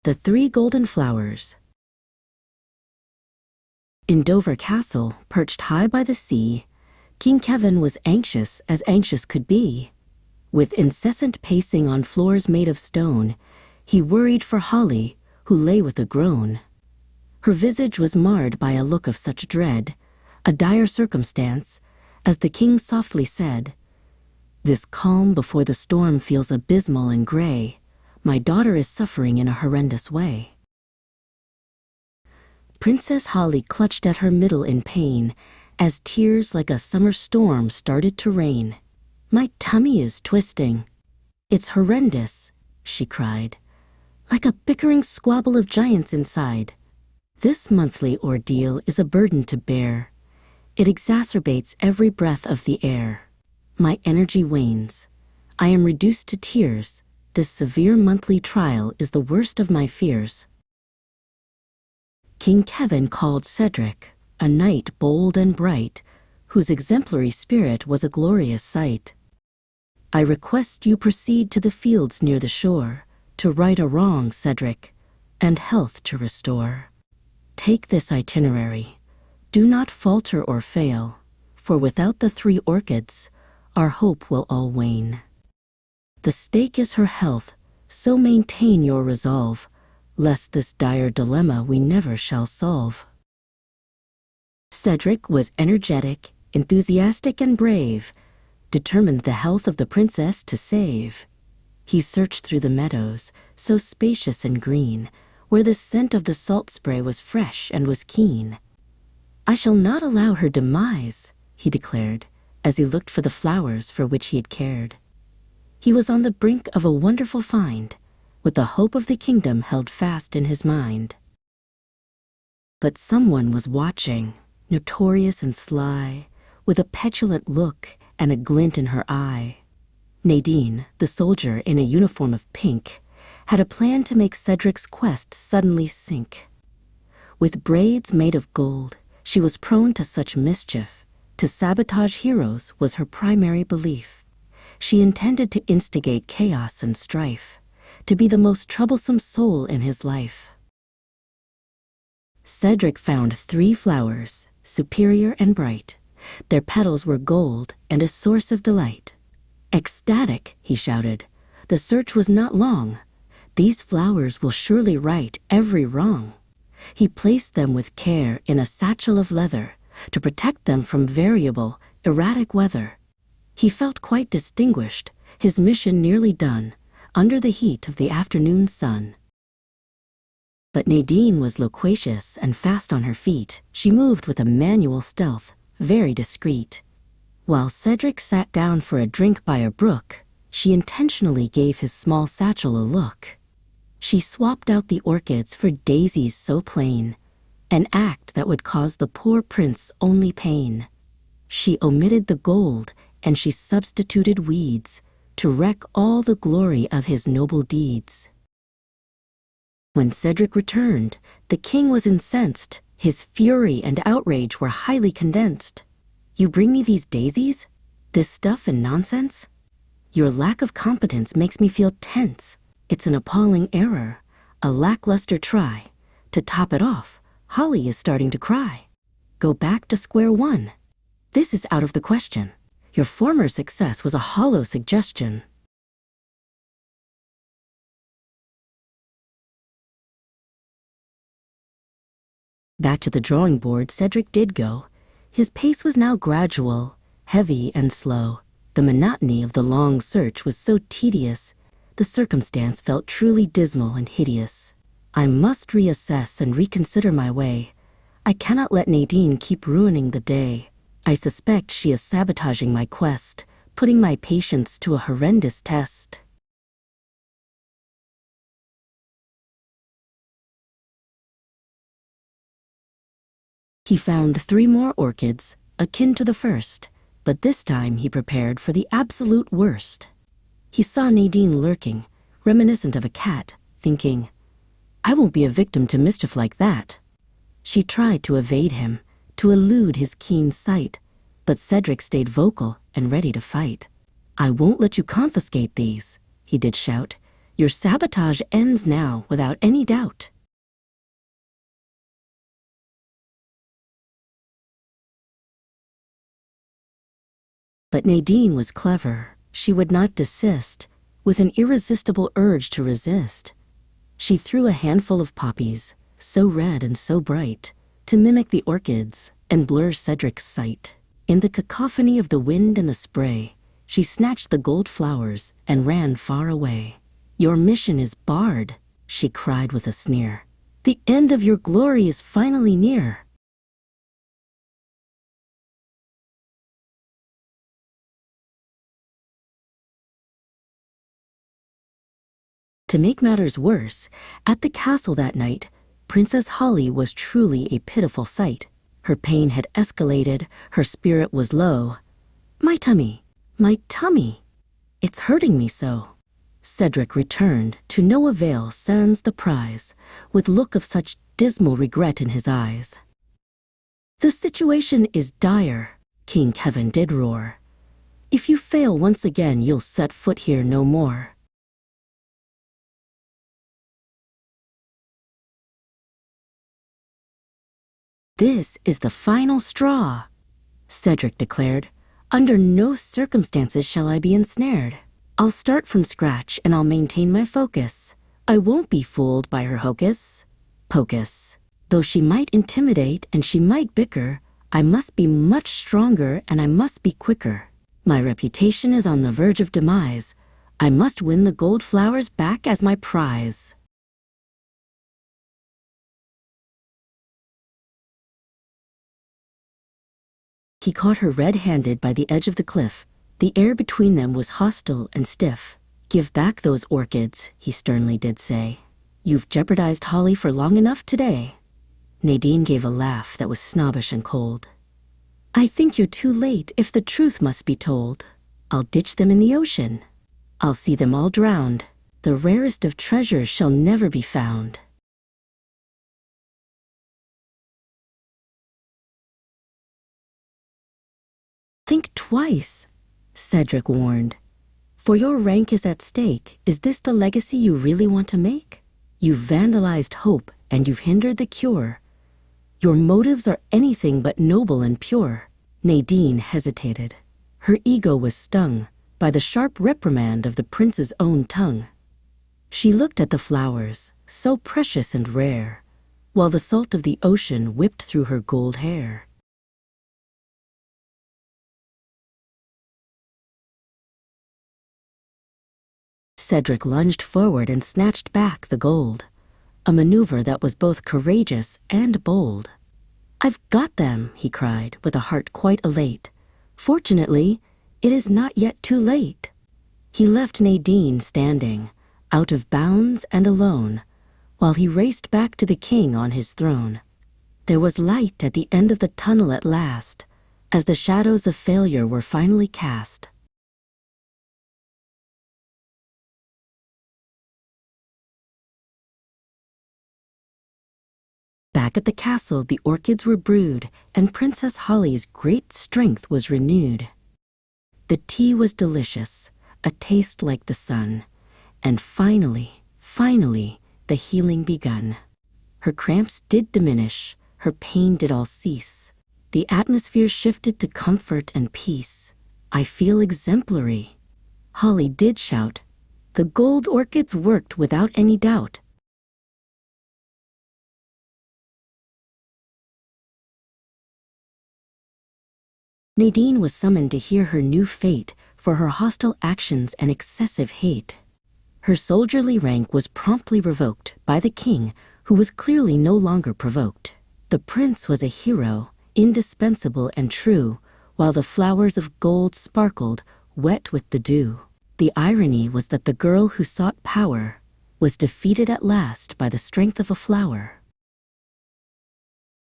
The 3 Golden Flowers. In Dover Castle, perched high by the sea, King Kevin was anxious as anxious could be. With incessant pacing on floors made of stone, he worried for Holly, who lay with a groan. Her visage was marred by a look of such dread, a dire circumstance, as the king softly said, "This calm before the storm feels abysmal and gray. My daughter is suffering in a horrendous way." Princess Holly clutched at her middle in pain, as tears like a summer storm started to rain. "My tummy is twisting. It's horrendous," she cried, "like a bickering squabble of giants inside. This monthly ordeal is a burden to bear. It exacerbates every breath of the air. My energy wanes. I am reduced to tears. This severe monthly trial is the worst of my fears." King Kevin called Cedric, a knight bold and bright, whose exemplary spirit was a glorious sight. "I request you proceed to the fields near the shore, to right a wrong, Cedric, and health to restore. Take this itinerary. Do not falter or fail, for without the 3 orchids, our hope will all wane. The stake is her health, so maintain your resolve, lest this dire dilemma we never shall solve." Cedric was energetic, enthusiastic, and brave, determined the health of the princess to save. He searched through the meadows, so spacious and green, where the scent of the salt spray was fresh and was keen. "I shall not allow her demise," he declared, as he looked for the flowers for which he had cared. He was on the brink of a wonderful find, with the hope of the kingdom held fast in his mind. But someone was watching, notorious and sly, with a petulant look and a glint in her eye. Nadine, the soldier in a uniform of pink, had a plan to make Cedric's quest suddenly sink. With braids made of gold, she was prone to such mischief. To sabotage heroes was her primary belief. She intended to instigate chaos and strife, to be the most troublesome soul in his life. Cedric found 3 flowers, superior and bright. Their petals were gold and a source of delight. Ecstatic, he shouted, the search was not long. These flowers will surely right every wrong. He placed them with care in a satchel of leather to protect them from variable, erratic weather. He felt quite distinguished, his mission nearly done, under the heat of the afternoon sun. But Nadine was loquacious and fast on her feet. She moved with a manual stealth, very discreet. While Cedric sat down for a drink by a brook, she intentionally gave his small satchel a look. She swapped out the orchids for daisies so plain, an act that would cause the poor prince only pain. She omitted the gold, and she substituted weeds to wreck all the glory of his noble deeds. When Cedric returned, the king was incensed. His fury and outrage were highly condensed. "You bring me these daisies? This stuff and nonsense? Your lack of competence makes me feel tense. It's an appalling error, a lackluster try. To top it off, Holly is starting to cry. Go back to square one. This is out of the question. Your former success was a hollow suggestion." Back to the drawing board Cedric did go. His pace was now gradual, heavy and slow. The monotony of the long search was so tedious, the circumstance felt truly dismal and hideous. "I must reassess and reconsider my way. I cannot let Nadine keep ruining the day. I suspect she is sabotaging my quest, putting my patience to a horrendous test." He found 3 more orchids, akin to the first, but this time he prepared for the absolute worst. He saw Nadine lurking, reminiscent of a cat, thinking, "I won't be a victim to mischief like that." She tried to evade him, to elude his keen sight, but Cedric stayed vocal and ready to fight. "I won't let you confiscate these," he did shout. Your sabotage ends now without any doubt. But Nadine was clever. She would not desist, with an irresistible urge to resist. She threw a handful of poppies, so red and so bright, to mimic the orchids and blur Cedric's sight. In the cacophony of the wind and the spray, she snatched the gold flowers and ran far away. "Your mission is barred," she cried with a sneer. "The end of your glory is finally near." To make matters worse, at the castle that night, Princess Holly was truly a pitiful sight. Her pain had escalated, her spirit was low. My tummy, it's hurting me so." Cedric returned, to no avail sans the prize, with look of such dismal regret in his eyes. "The situation is dire," King Kevin did roar. "If you fail once again, you'll set foot here no more." "This is the final straw," Cedric declared. "Under no circumstances shall I be ensnared. I'll start from scratch and I'll maintain my focus. I won't be fooled by her hocus pocus. Though she might intimidate and she might bicker, I must be much stronger and I must be quicker. My reputation is on the verge of demise. I must win the gold flowers back as my prize." He caught her red-handed by the edge of the cliff. The air between them was hostile and stiff. "Give back those orchids," he sternly did say. "You've jeopardized Holly for long enough today." Nadine gave a laugh that was snobbish and cold. "I think you're too late if the truth must be told. I'll ditch them in the ocean. I'll see them all drowned. The rarest of treasures shall never be found." "Think twice," Cedric warned. "For your rank is at stake. Is this the legacy you really want to make? You've vandalized hope and you've hindered the cure. Your motives are anything but noble and pure." Nadine hesitated. Her ego was stung by the sharp reprimand of the prince's own tongue. She looked at the flowers, so precious and rare, while the salt of the ocean whipped through her gold hair. Cedric lunged forward and snatched back the gold, a maneuver that was both courageous and bold. "I've got them," he cried, with a heart quite elate. "Fortunately, it is not yet too late." He left Nadine standing, out of bounds and alone, while he raced back to the king on his throne. There was light at the end of the tunnel at last, as the shadows of failure were finally cast. Back at the castle, the orchids were brewed, and Princess Holly's great strength was renewed. The tea was delicious, a taste like the sun, and finally, the healing begun. Her cramps did diminish, her pain did all cease. The atmosphere shifted to comfort and peace. "I feel exemplary," Holly did shout. The gold orchids worked without any doubt. Nadine was summoned to hear her new fate for her hostile actions and excessive hate. Her soldierly rank was promptly revoked by the king, who was clearly no longer provoked. The prince was a hero, indispensable and true, while the flowers of gold sparkled, wet with the dew. The irony was that the girl who sought power was defeated at last by the strength of a flower.